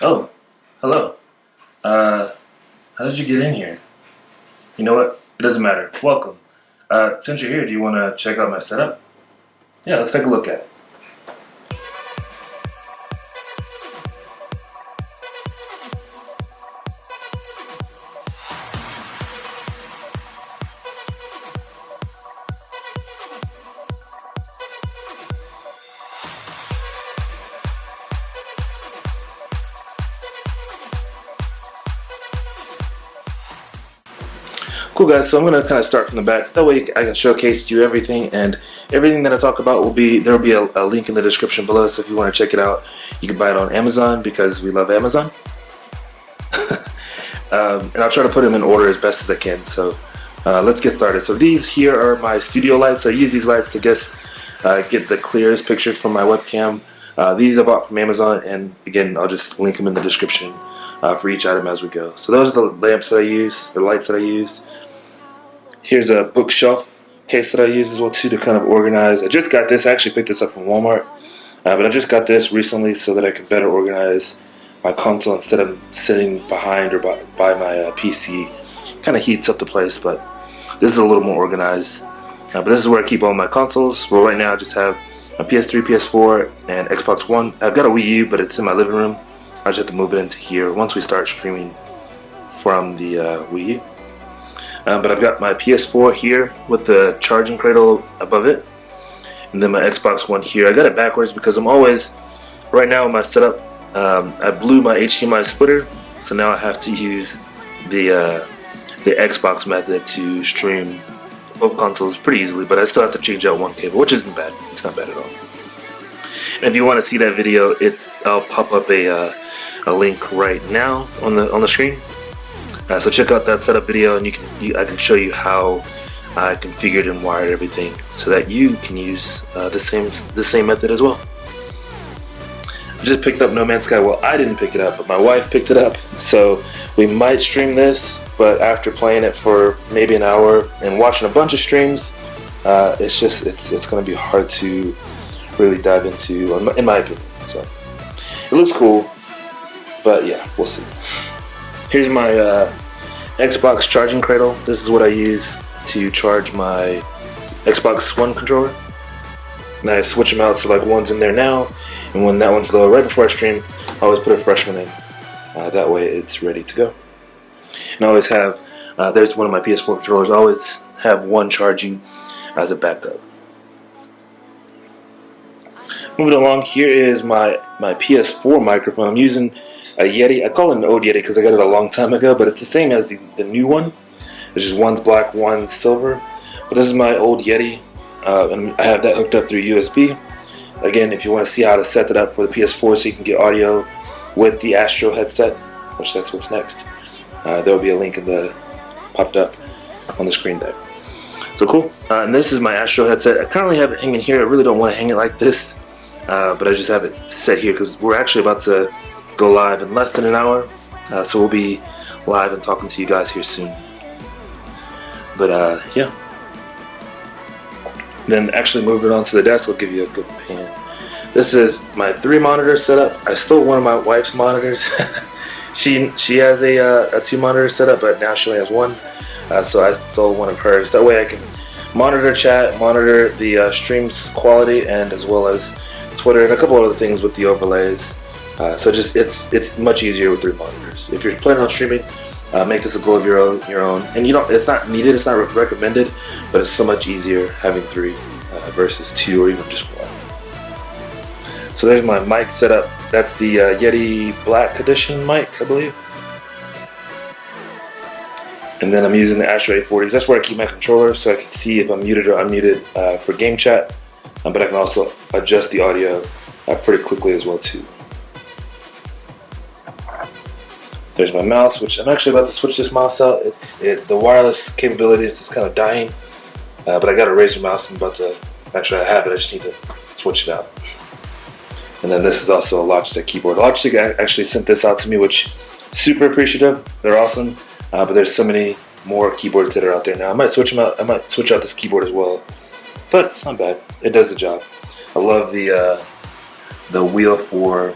Oh, hello. How did you get in here? You know what? It doesn't matter. Welcome. Since you're here, do you want to check out my setup? Yeah, let's take a look at it. Cool guys, so I'm gonna kind of start from the back. That way I can showcase to you everything, and everything that I talk about there will be a link in the description below. So if you want to check it out, you can buy it on Amazon because we love Amazon. And I'll try to put them in order as best as I can. So let's get started. So these here are my studio lights. I use these lights to get the clearest pictures from my webcam. These I bought from Amazon, and again, I'll just link them in the description for each item as we go. So those are the lamps that I use, the lights that I use. Here's a bookshelf case that I use as well too to kind of organize. I just got this. I actually picked this up from Walmart, but I just got this recently so that I can better organize my console instead of sitting behind or by my PC. Kind of heats up the place, but this is a little more organized. But this is where I keep all my consoles. Well, right now I just have a PS3, PS4, and Xbox One. I've got a Wii U, but it's in my living room. I just have to move it into here once we start streaming from the Wii U. But I've got my PS4 here with the charging cradle above it, and then my Xbox One here. I got it backwards because I'm always, right now in my setup, I blew my HDMI splitter, so now I have to use the Xbox method to stream both consoles pretty easily, but I still have to change out one cable, which isn't bad. It's not bad at all. And if you want to see that video, I'll pop up a link right now on the screen. So check out that setup video, and I can show you how I configured and wired everything so that you can use the same method as well. I just picked up No Man's Sky. Well, I didn't pick it up, but my wife picked it up. So we might stream this, but after playing it for maybe an hour and watching a bunch of streams, it's going to be hard to really dive into, in my opinion. So it looks cool, but yeah, we'll see. Here's my Xbox charging cradle. This is what I use to charge my Xbox One controller. And I switch them out so like one's in there now, and when that one's low right before I stream, I always put a fresh one in. That way it's ready to go. And I always have, there's one of my PS4 controllers, I always have one charging as a backup. Moving along, here is my PS4 microphone. I'm using a Yeti. I call it an old Yeti because I got it a long time ago, but it's the same as the new one. It's just one's black, one's silver. But this is my old Yeti, and I have that hooked up through USB. Again, if you want to see how to set that up for the PS4 so you can get audio with the Astro headset, which that's what's next, there will be a link popped up on the screen there. So cool. And this is my Astro headset. I currently have it hanging here. I really don't want to hang it like this, but I just have it set here because we're actually about to go live in less than an hour, so we'll be live and talking to you guys here soon. But yeah, then actually moving on to the desk will give you a good pan. This is my 3-monitor setup. I stole one of my wife's monitors. she has a 2-monitor setup, but now she only has one, so I stole one of hers. That way I can monitor chat, monitor the stream's quality, and as well as Twitter and a couple other things with the overlays. So it's much easier with 3 monitors. If you're planning on streaming, make this a goal of your own. And it's not needed, it's not recommended, but it's so much easier having 3 versus 2 or even just 1. So there's my mic setup. That's the Yeti Black Edition mic, I believe. And then I'm using the Astro A40s. That's where I keep my controller so I can see if I'm muted or unmuted for game chat. But I can also adjust the audio pretty quickly as well too. There's my mouse, which I'm actually about to switch this mouse out. The wireless capabilities is kind of dying, but I got a Razer mouse. I have it. I just need to switch it out. And then this is also a Logitech keyboard. Logitech actually sent this out to me, which super appreciative. They're awesome, but there's so many more keyboards that are out there now. I might switch them out. I might switch out this keyboard as well, but it's not bad. It does the job. I love the wheel for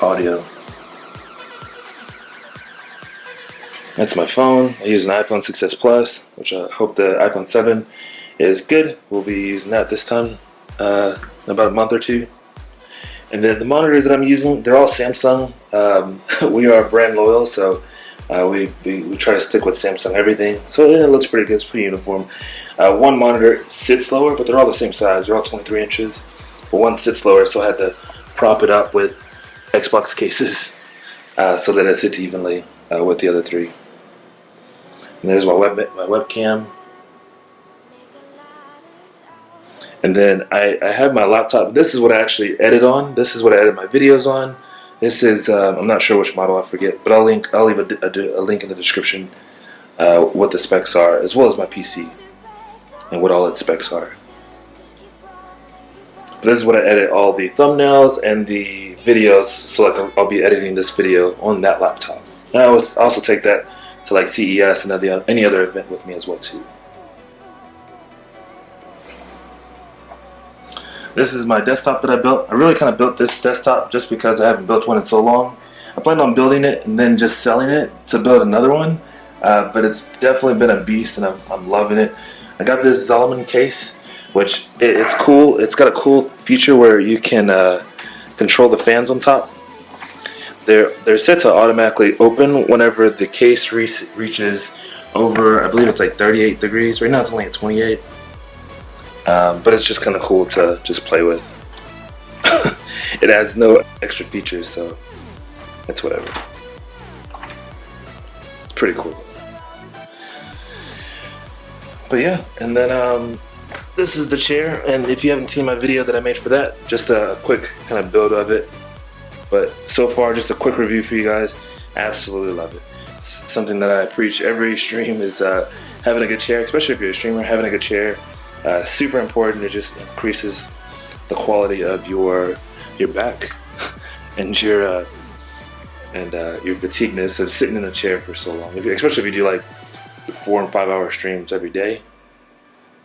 audio. That's my phone. I use an iPhone 6s Plus, which I hope the iPhone 7 is good. We'll be using that this time in about a month or two. And then the monitors that I'm using, they're all Samsung. We are brand loyal, so we try to stick with Samsung everything. So it looks pretty good. It's pretty uniform. One monitor sits lower, but they're all the same size. They're all 23 inches. But one sits lower, so I had to prop it up with Xbox cases so that it sits evenly with the other three. And there's my webcam. And then I have my laptop. This is what I actually edit on. This is what I edit my videos on. This is, I'm not sure which model, I forget, but I'll leave a link in the description what the specs are, as well as my PC and what all its specs are. But this is what I edit all the thumbnails and the videos, so like I'll be editing this video on that laptop. And I also take that to like CES and any other event with me as well too. This is my desktop that I built. I really kind of built this desktop just because I haven't built one in so long. I planned on building it and then just selling it to build another one, but it's definitely been a beast and I'm loving it. I got this Zolomon case, which it's cool. It's got a cool feature where you can control the fans on top. They're set to automatically open whenever the case reaches over, I believe it's like 38 degrees. Right now it's only at 28. But it's just kind of cool to just play with. It adds no extra features, so it's whatever. It's pretty cool. But yeah, and then this is the chair, and if you haven't seen my video that I made for that, just a quick kind of build of it. But so far, just a quick review for you guys. Absolutely love it. It's something that I preach every stream is having a good chair, especially if you're a streamer, having a good chair. Super important. It just increases the quality of your back and your fatigueness of sitting in a chair for so long. Especially if you do like 4 and 5 hour streams every day,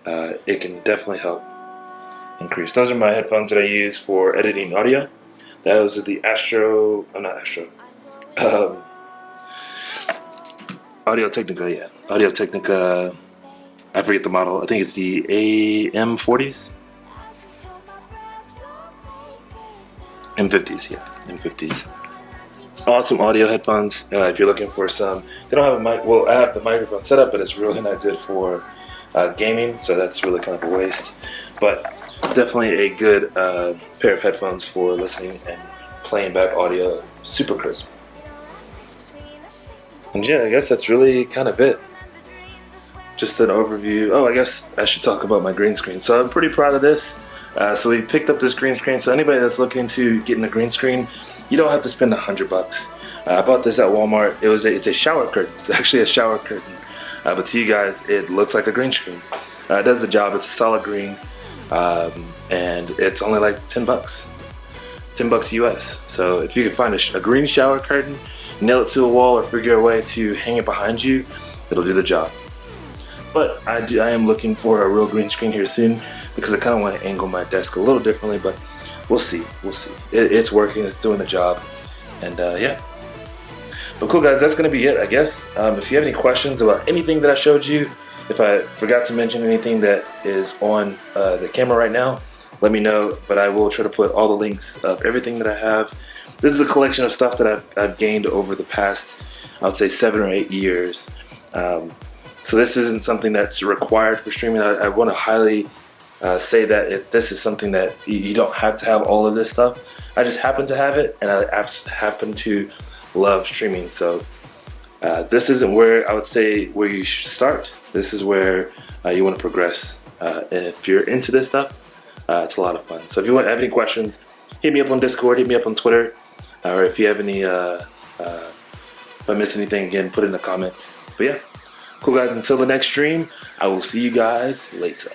it can definitely help increase. Those are my headphones that I use for editing audio. Those are the Audio Technica, yeah. Audio Technica. I forget the model. I think it's the AM40s. M50s, yeah. M50s. Awesome audio headphones. If you're looking for some, they don't have a mic. Well, I have the microphone set up, but it's really not good for gaming, so that's really kind of a waste. But definitely a good pair of headphones for listening and playing back audio. Super crisp. And yeah, I guess that's really kind of it. Just an overview. Oh, I guess I should talk about my green screen. So I'm pretty proud of this. So we picked up this green screen. So anybody that's looking to getting a green screen, you don't have to spend $100. I bought this at Walmart. It's a shower curtain. It's actually a shower curtain. But to you guys, it looks like a green screen. It does the job. It's a solid green, and it's only like $10. $10 US. So if you can find a green shower curtain, nail it to a wall, or figure a way to hang it behind you, it'll do the job. But I am looking for a real green screen here soon because I kind of want to angle my desk a little differently, but we'll see. We'll see. It's working. It's doing the job. And yeah. But cool, guys. That's going to be it, I guess. If you have any questions about anything that I showed you, if I forgot to mention anything that is on the camera right now, let me know. But I will try to put all the links of everything that I have. This is a collection of stuff that I've gained over the past, I would say, 7 or 8 years. So this isn't something that's required for streaming. I want to highly say that this is something that you don't have to have all of this stuff. I just happen to have it, and I happen to love streaming. So this isn't where I would say where you should start. This is where you want to progress. And if you're into this stuff, it's a lot of fun. So if you have any questions, hit me up on Discord, hit me up on Twitter, or if you have any, if I miss anything, again, put it in the comments. But yeah. Cool, guys. Until the next stream, I will see you guys later.